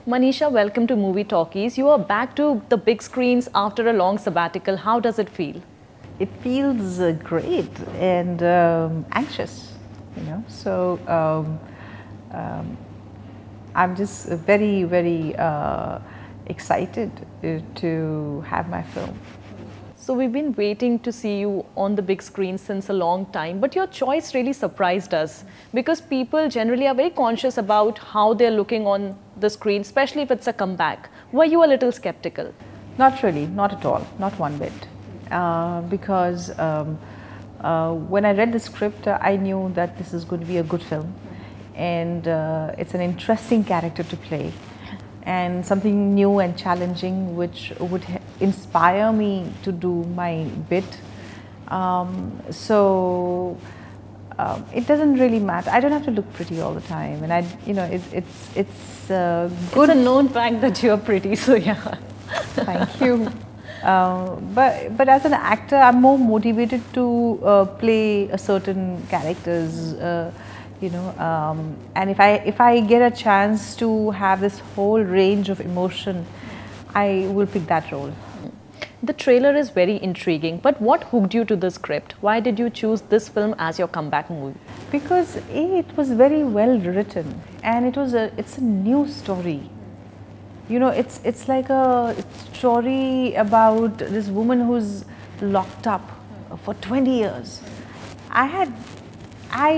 Manisha, welcome to Movie Talkies. You are back to the big screens after a long sabbatical. How does it feel? It feels great and anxious, um, I'm just very excited to have my film. So we've been waiting to see you on the big screen since a long time, but your choice really surprised us because people generally are very conscious about how they're looking on the screen, especially if it's a comeback. Were you a little skeptical? Not really, not at all, not one bit. Because when I read the script, I knew that this is going to be a good film, and it's an interesting character to play, and something new and challenging which would inspire me to do my bit. It doesn't really matter. I don't have to look pretty all the time, and it's good. It's a known fact that you're pretty, so yeah. Thank you. But as an actor, I'm more motivated to play a certain characters, and if I get a chance to have this whole range of emotion, I will pick that role. The trailer is very intriguing, but what hooked you to the script? Why did you choose this film as your comeback movie? Because it was very well written, and it's a new story. It's like a story about this woman who's locked up for 20 years. I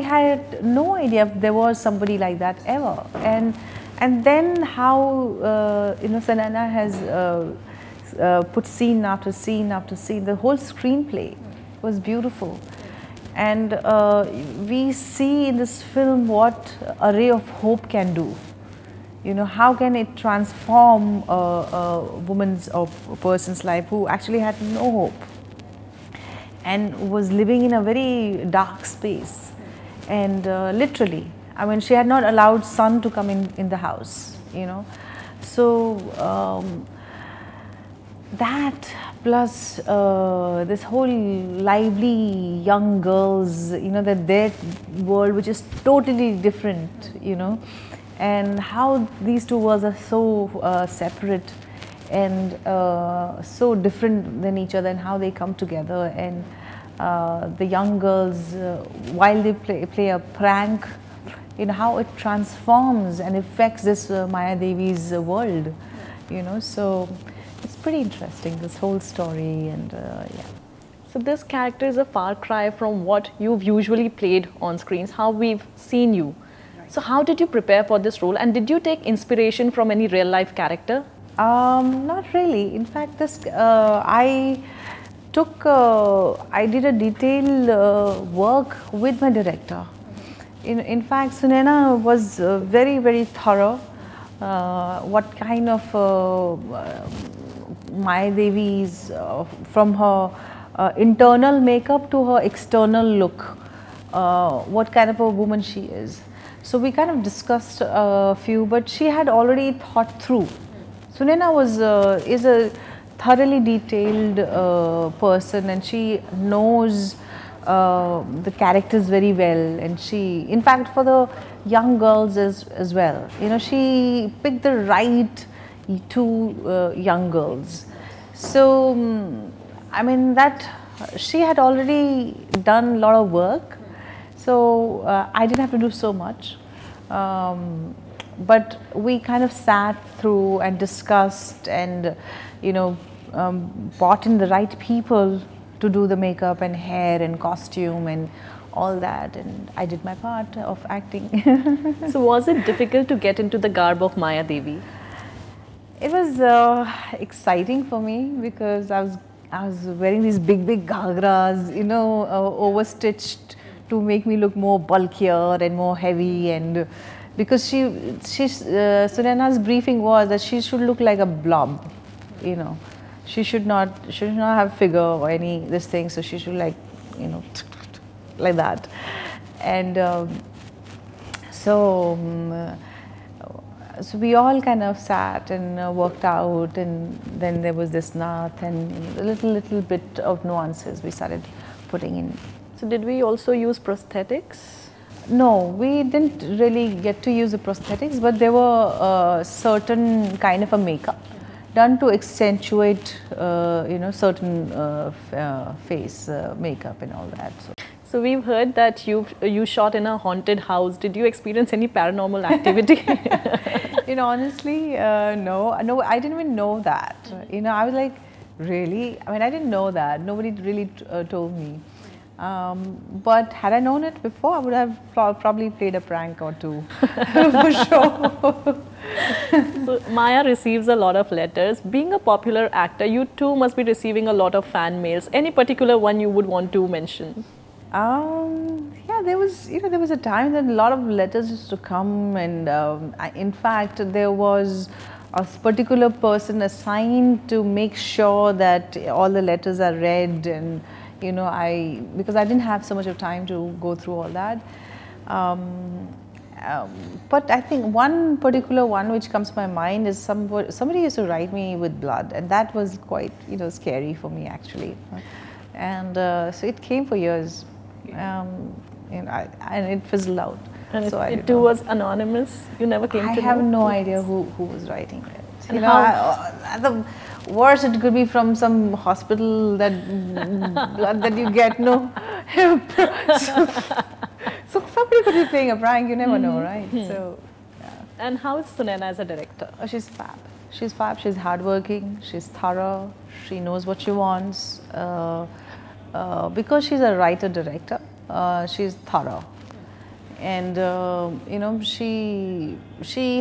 had no idea if there was somebody like that ever, and then how Sanana has put scene after scene after scene. The whole screenplay was beautiful, and we see in this film what a ray of hope can do. How can it transform a woman's or a person's life who actually had no hope and was living in a very dark space, and literally, I mean, she had not allowed sun to come in the house, so that plus this whole lively young girls, that their world which is totally different, and how these two worlds are so separate and so different than each other, and how they come together, and the young girls, while they play a prank, how it transforms and affects this Maya Devi's world, so it's pretty interesting, this whole story, and yeah. So this character is a far cry from what you've usually played on screens, how we've seen you. So how did you prepare for this role, and did you take inspiration from any real life character? Not really. In fact, I did a detailed work with my director. In fact, Sunena was very thorough. What kind of Maya Devi's, from her internal makeup to her external look, what kind of a woman she is. So we kind of discussed a few, but she had already thought through. Sunena is a thoroughly detailed person, and she knows the characters very well, and she, in fact, for the young girls as well, she picked the right two young girls. So I mean, that she had already done a lot of work. So I didn't have to do so much, but we kind of sat through and discussed, and brought in the right people to do the makeup and hair and costume and all that, and I did my part of acting. So was it difficult to get into the garb of Maya Devi? It was exciting for me because I was wearing these big ghagras, overstitched, to make me look more bulkier and more heavy, and because Sunena's briefing was that she should look like a blob, she should not have figure or any this thing, so she should like like that, and so we all kind of sat and worked out, and then there was this nath and a little bit of nuances we started putting in. So did we also use prosthetics? No, we didn't really get to use the prosthetics, but there were certain kind of a makeup done to accentuate, certain face makeup and all that. So we've heard that you shot in a haunted house. Did you experience any paranormal activity? Honestly, no, I didn't even know that. I was like, really? I mean, I didn't know that. Nobody really told me. But had I known it before, I would have probably played a prank or two, for sure. So Maya receives a lot of letters. Being a popular actor, you too must be receiving a lot of fan mails. Any particular one you would want to mention? Yeah, there was a time that a lot of letters used to come, and in fact, there was a particular person assigned to make sure that all the letters are read, and because I didn't have so much of time to go through all that. But I think one particular one which comes to my mind is somebody used to write me with blood, and that was quite scary for me actually. And so it came for years, and it fizzled out. And so it too was anonymous. You never came to know. I have no idea who was writing it. And the worst, it could be from some hospital that you get so somebody could be playing a prank. You never know, right? So. Yeah. And how is Sunaina as a director? Oh, she's fab. She's fab. She's hardworking. She's thorough. She knows what she wants. Because she's a writer-director, she's thorough, and she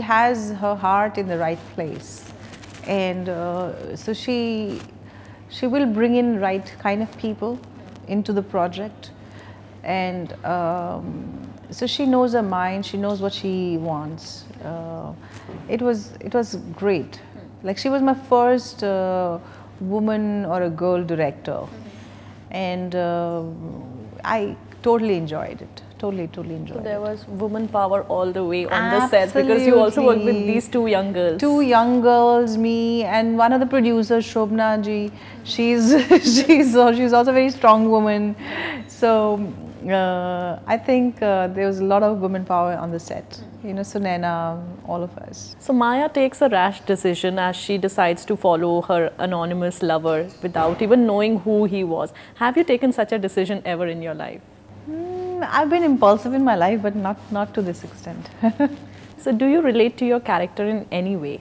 has her heart in the right place, and so she will bring in right kind of people into the project, and so she knows her mind. She knows what she wants. It was great. Like, she was my first woman or a girl director. And I totally enjoyed it. Totally enjoyed it. There was woman power all the way on the set, because you also worked with these two young girls. Two young girls, me, and one of the producers, Shobna ji. She's also a very strong woman. So I think there was a lot of women power on the set. Sunaina, all of us. So Maya takes a rash decision as she decides to follow her anonymous lover without even knowing who he was. Have you taken such a decision ever in your life? I've been impulsive in my life, but not to this extent. So do you relate to your character in any way?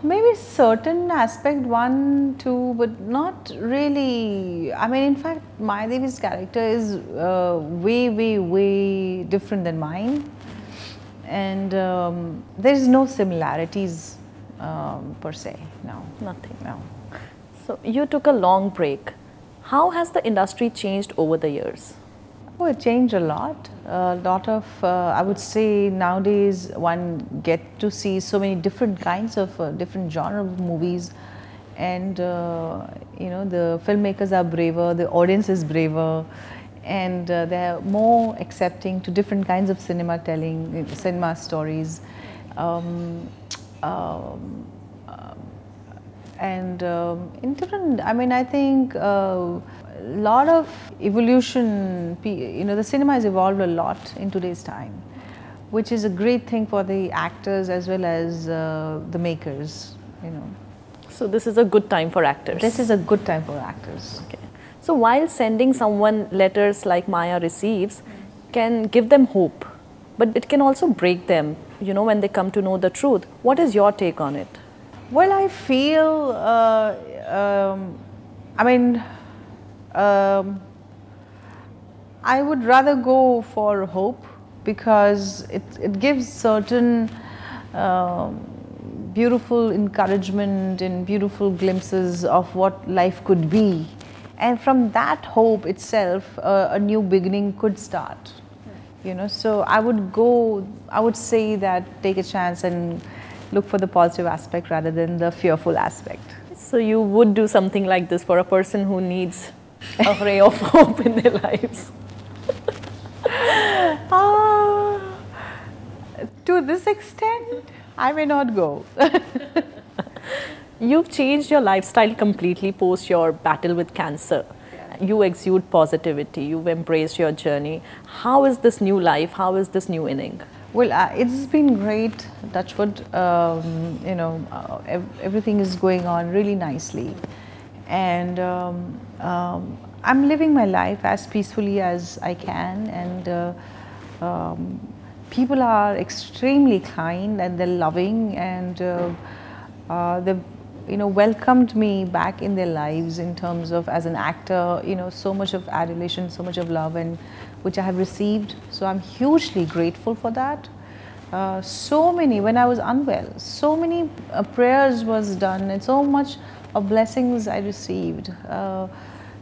Maybe certain aspect, one, two, but not really. I mean, in fact, Mayadevi's character is way different than mine. And there is no similarities per se, no. Nothing? No. So you took a long break. How has the industry changed over the years? Oh, it changed a lot. A lot of, I would say nowadays one get to see so many different kinds of different genre of movies, and the filmmakers are braver, the audience is braver, and they're more accepting to different kinds of cinema stories, and in different. I mean, I think a lot of evolution. The cinema has evolved a lot in today's time, which is a great thing for the actors as well as the makers. So this is a good time for actors. This is a good time for actors. Okay. So while sending someone letters like Maya receives can give them hope, but it can also break them, when they come to know the truth. What is your take on it? Well, I feel, I would rather go for hope, because it gives certain beautiful encouragement and beautiful glimpses of what life could be. And from that hope itself, a new beginning could start. So I would say that take a chance and look for the positive aspect rather than the fearful aspect. So you would do something like this for a person who needs a ray of hope in their lives? To this extent, I may not go. You've changed your lifestyle completely post your battle with cancer. you exude positivity, you've embraced your journey. How is this new life? How is this new inning? Well, it's been great, Touchwood. Everything is going on really nicely. And I'm living my life as peacefully as I can. And people are extremely kind and they're loving, and they've welcomed me back in their lives in terms of as an actor, so much of adulation, so much of love, and which I have received. So I'm hugely grateful for that. So many, when I was unwell, so many prayers was done and so much of blessings I received.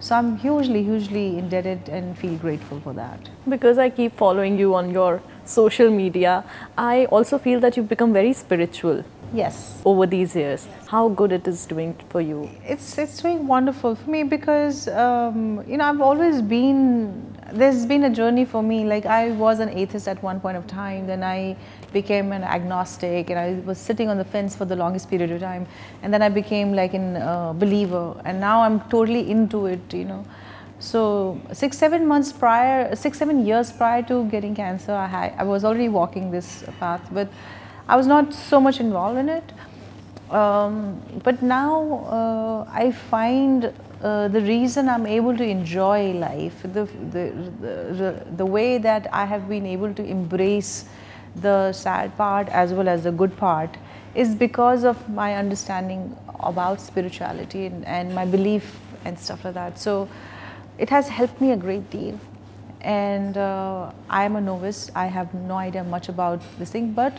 So I'm hugely indebted and feel grateful for that. Because I keep following you on your social media, I also feel that you've become very spiritual. Yes. Over these years, how good it is doing for you? It's doing wonderful for me because I've always been, there's been a journey for me. Like, I was an atheist at one point of time, then I became an agnostic, and I was sitting on the fence for the longest period of time, and then I became like a believer, and now I'm totally into it. So 6-7 years prior to getting cancer, I was already walking this path, but I was not so much involved in it. But now I find the reason I'm able to enjoy life, the way that I have been able to embrace the sad part as well as the good part, is because of my understanding about spirituality and my belief and stuff like that. So it has helped me a great deal. And I am a novice. I have no idea much about this thing, but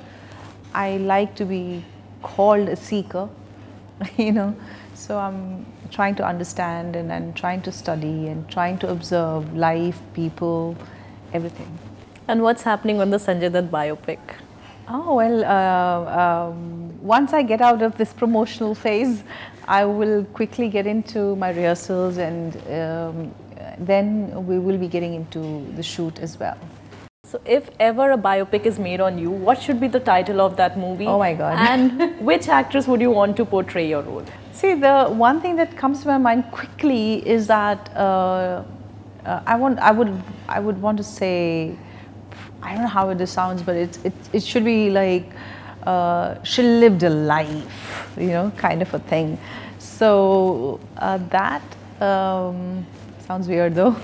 I like to be called a seeker, so I'm trying to understand and trying to study and trying to observe life, people, everything. And what's happening on the Sanjay Dutt biopic? Oh, well, once I get out of this promotional phase, I will quickly get into my rehearsals, and then we will be getting into the shoot as well. So if ever a biopic is made on you, what should be the title of that movie? Oh my God. And which actress would you want to portray your role? See, the one thing that comes to my mind quickly is that I would want to say, I don't know how it sounds, but it should be like she lived a life, kind of a thing. So that sounds weird though.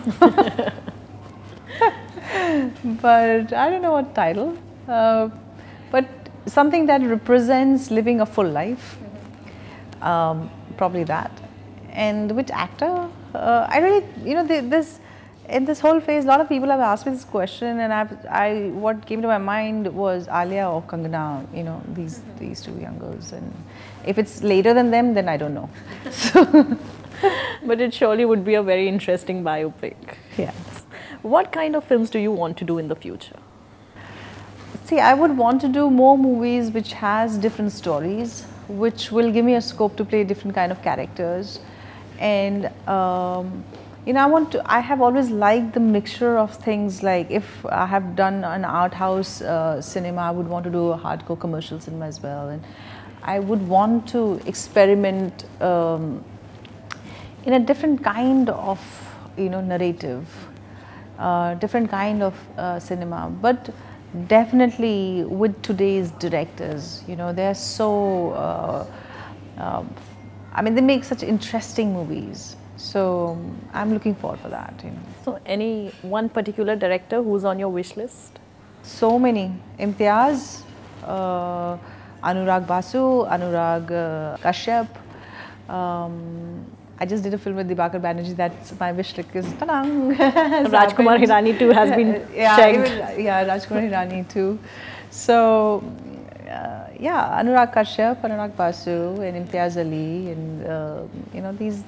But I don't know what title, but something that represents living a full life, probably that. And which actor? I really, in this whole phase, a lot of people have asked me this question, and what came to my mind was Alia or Kangana, these two young girls. And if it's later than them, then I don't know. So but it surely would be a very interesting biopic. Yes. What kind of films do you want to do in the future? See, I would want to do more movies which has different stories, which will give me a scope to play different kind of characters. And I have always liked the mixture of things. Like, if I have done an art house cinema, I would want to do a hardcore commercial cinema as well. And I would want to experiment in a different kind of narrative, different kind of cinema, but definitely with today's directors. They're so I mean, they make such interesting movies, so I'm looking forward for that. So any one particular director who's on your wish list? So many. Imtiaz, Anurag Basu, Anurag Kashyap. I just did a film with Dibakar Banerjee. That's my wish list. Rajkumar Hirani too has been checked. Yeah, Rajkumar Hirani too. So yeah, Anurag Kashyap, Anurag Basu, and Imtiaz Ali, and these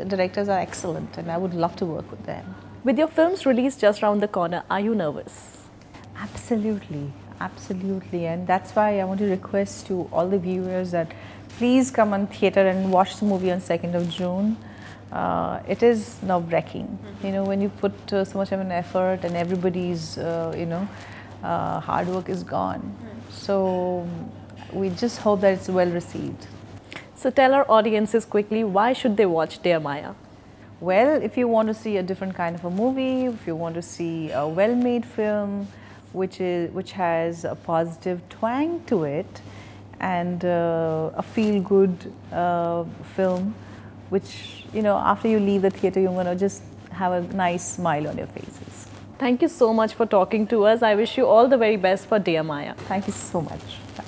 directors are excellent, and I would love to work with them. With your films released just around the corner, are you nervous? Absolutely, absolutely, and that's why I want to request to all the viewers that please come on theatre and watch the movie on 2nd of June. It is nerve-wracking, when you put so much of an effort and everybody's, hard work is gone. So we just hope that it's well received. So tell our audiences quickly, why should they watch Dear Maya? Well, if you want to see a different kind of a movie, if you want to see a well-made film, which has a positive twang to it, and a feel-good film, which, you know, after you leave the theater, you're going to just have a nice smile on your faces. Thank you so much for talking to us. I wish you all the very best for Dear Maya. Thank you so much. Bye.